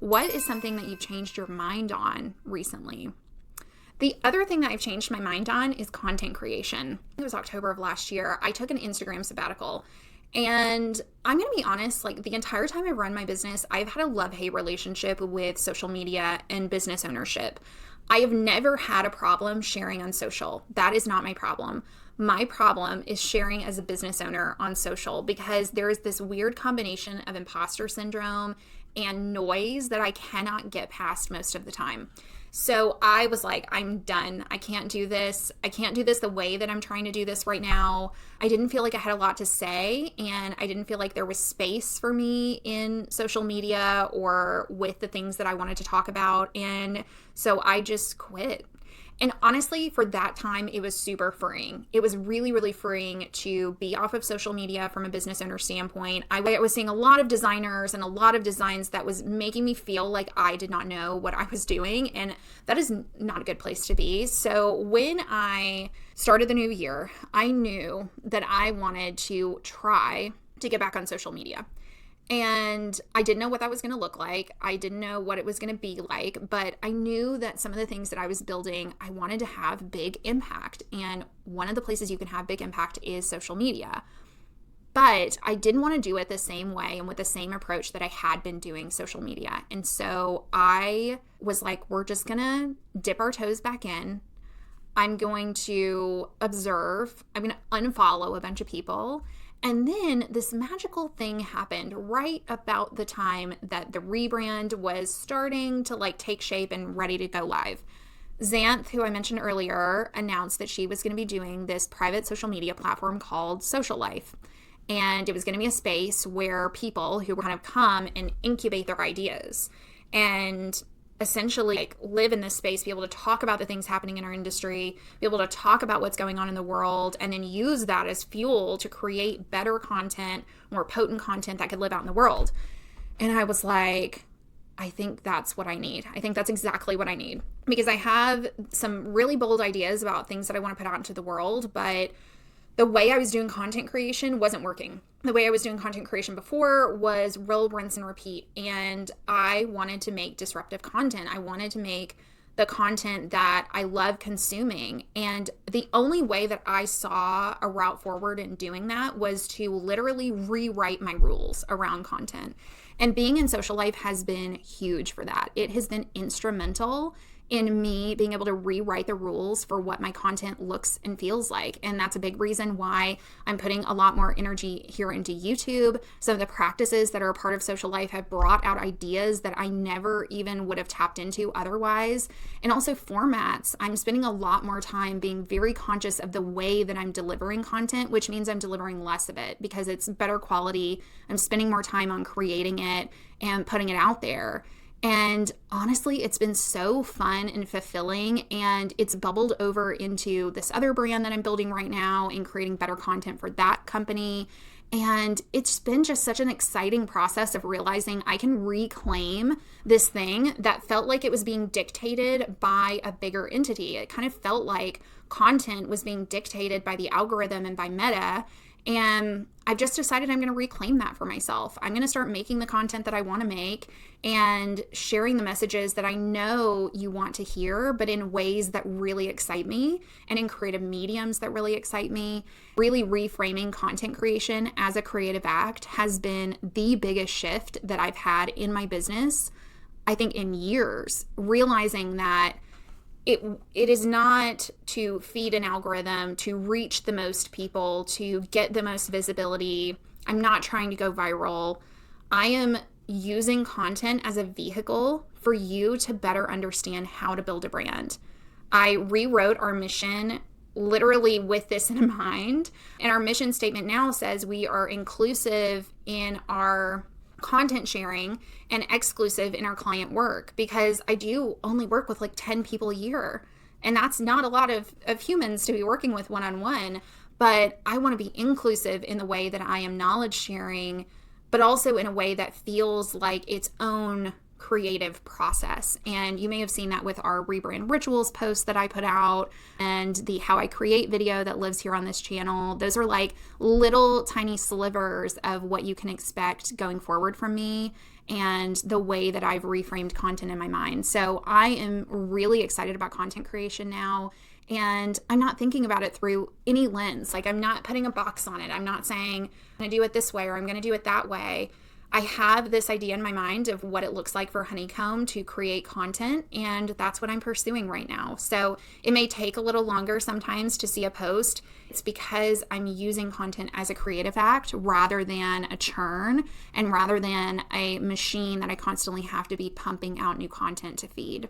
What is something that you've changed your mind on recently? The other thing that I've changed my mind on is content creation. It was October of last year. I took an Instagram sabbatical. And I'm going to be honest, like the entire time I've run my business, I've had a love-hate relationship with social media and business ownership. I have never had a problem sharing on social. That is not my problem. My problem is sharing as a business owner on social because there is this weird combination of imposter syndrome and noise that I cannot get past most of the time. So I was like, I'm done. I can't do this. I can't do this the way that I'm trying to do this right now. I didn't feel like I had a lot to say, and I didn't feel like there was space for me in social media or with the things that I wanted to talk about. And so I just quit. And honestly, for that time, it was super freeing. It was really, really freeing to be off of social media from a business owner standpoint. I was seeing a lot of designers and a lot of designs that was making me feel like I did not know what I was doing. And that is not a good place to be. So when I started the new year, I knew that I wanted to try to get back on social media. And I didn't know what that was going to look like. I didn't know what it was going to be like, but I knew that some of the things that I was building, I wanted to have big impact. And one of the places you can have big impact is social media. But I didn't want to do it the same way and with the same approach that I had been doing social media. And so I was like, we're just going to dip our toes back in. I'm going to observe. I'm going to unfollow a bunch of people. And then this magical thing happened right about the time that the rebrand was starting to take shape and ready to go live. Xanth, who I mentioned earlier, announced that she was going to be doing this private social media platform called Social Life. And it was going to be a space where people who were kind of come and incubate their ideas and essentially live in this space, be able to talk about the things happening in our industry, be able to talk about what's going on in the world, and then use that as fuel to create better content, more potent content that could live out in the world. And I was like, I think that's what I need. I think that's exactly what I need, because I have some really bold ideas about things that I want to put out into the world, but the way I was doing content creation wasn't working. The way I was doing content creation before was roll, rinse, and repeat. And I wanted to make disruptive content. I wanted to make the content that I love consuming. And the only way that I saw a route forward in doing that was to literally rewrite my rules around content. And being in Social Life has been huge for that. It has been instrumental in me being able to rewrite the rules for what my content looks and feels like. And that's a big reason why I'm putting a lot more energy here into YouTube. Some of the practices that are a part of Social Life have brought out ideas that I never even would have tapped into otherwise. And also formats. I'm spending a lot more time being very conscious of the way that I'm delivering content, which means I'm delivering less of it because it's better quality. I'm spending more time on creating it and putting it out there. And honestly, it's been so fun and fulfilling, and it's bubbled over into this other brand that I'm building right now and creating better content for that company. And it's been just such an exciting process of realizing I can reclaim this thing that felt like it was being dictated by a bigger entity. It kind of felt like content was being dictated by the algorithm and by Meta. And I've just decided I'm going to reclaim that for myself. I'm going to start making the content that I want to make and sharing the messages that I know you want to hear, but in ways that really excite me and in creative mediums that really excite me. Really reframing content creation as a creative act has been the biggest shift that I've had in my business, I think, in years, realizing that it is not to feed an algorithm, to reach the most people, to get the most visibility. I'm not trying to go viral. I am using content as a vehicle for you to better understand how to build a brand. I rewrote our mission literally with this in mind. And our mission statement now says we are inclusive in our content sharing and exclusive in our client work, because I do only work with 10 people a year. And that's not a lot of humans to be working with one-on-one, but I want to be inclusive in the way that I am knowledge sharing, but also in a way that feels like its own creative process. And you may have seen that with our Rebrand Rituals post that I put out and the How I Create video that lives here on this channel. Those are little tiny slivers of what you can expect going forward from me. and the way that I've reframed content in my mind. So I am really excited about content creation now. And I'm not thinking about it through any lens. Like, I'm not putting a box on it. I'm not saying I'm going to do it this way or I'm going to do it that way. I have this idea in my mind of what it looks like for Honeycomb to create content, and that's what I'm pursuing right now. So it may take a little longer sometimes to see a post. It's because I'm using content as a creative act rather than a churn and rather than a machine that I constantly have to be pumping out new content to feed.